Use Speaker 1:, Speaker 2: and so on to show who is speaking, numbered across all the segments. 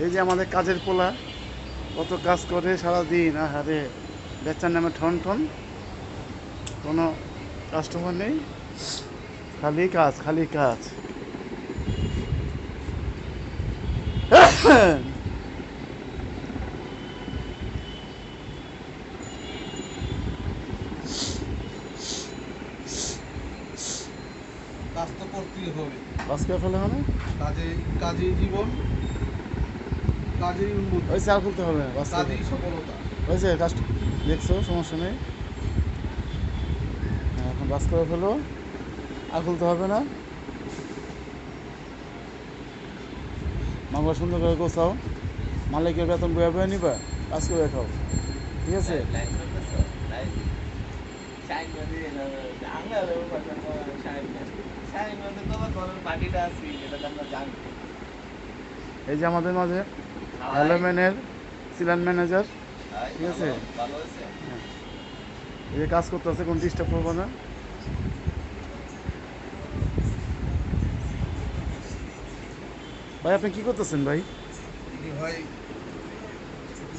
Speaker 1: এই যে আমাদের কাজের পোলা কত কাজ করে সারাদিন, আহারে বেচার নামে ঠন ঠন, কোনো কাস্টমার নেই, খালি কাজ খালি কাজ।
Speaker 2: কাজ তো করতেই হবে।
Speaker 1: কাজ করে ফেলে হবে,
Speaker 2: কাজেই জীবন, কাজেই উন্নতি,
Speaker 1: হয়েছে আর খুলতে হবে না,
Speaker 2: কাজেই সফলতা।
Speaker 1: হয়েছে কাজ, দেখছো সমস্যা নেই। এখন বাস করে ফেলো, আর খুলতে হবে না। মামলা সুন্দর করে গোছাও, মালিকের বেতন বয়ে বয়ে নিবা, কাজ করে খাও, ঠিক আছে? এই যে আমাদের মাঝে অ্যালোম্যানের সিলান ম্যানেজার, ঠিক আছে? হ্যাঁ, এই যে কাজ করতে আছে, কোনো ডিস্টার্ব করবো না। ভাই আপনি কি করতেছেন ভাই?
Speaker 2: ভাই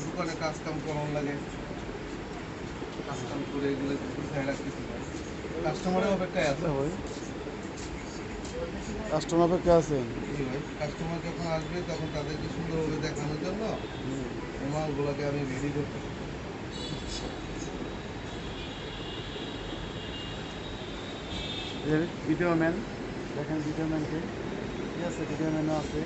Speaker 2: দোকানে কাজ কাম করার লাগে, কাজ কাম করে এগুলো গুছায় রাখতেছি ভাই। কাস্টমারের অপেক্ষায় আছে
Speaker 1: ভাই কাস্টমার অপেক্ষা আছেন?
Speaker 2: জি ভাই, কাস্টমার যখন আসবে তখন তাদেরকে সুন্দরভাবে দেখানোর জন্য এই মালগুলোকে আমি রেডি করতে।
Speaker 1: ভিডিও ম্যান, দেখেন ভিডিও ম্যানকে, ঠিক আছে? ভিডিও ম্যানও আছে।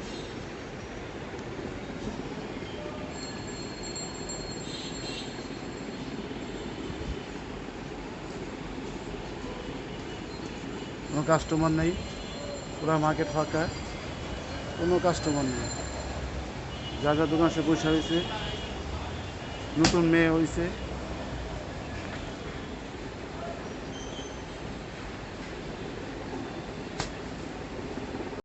Speaker 1: কোনো কাস্টমার নেই, পুরা মার্কেট ফাঁকা, কোনো কাস্টমার নেই। যা যা দোকান সে বসে হয়েছে, নতুন মেয়ে হয়েছে।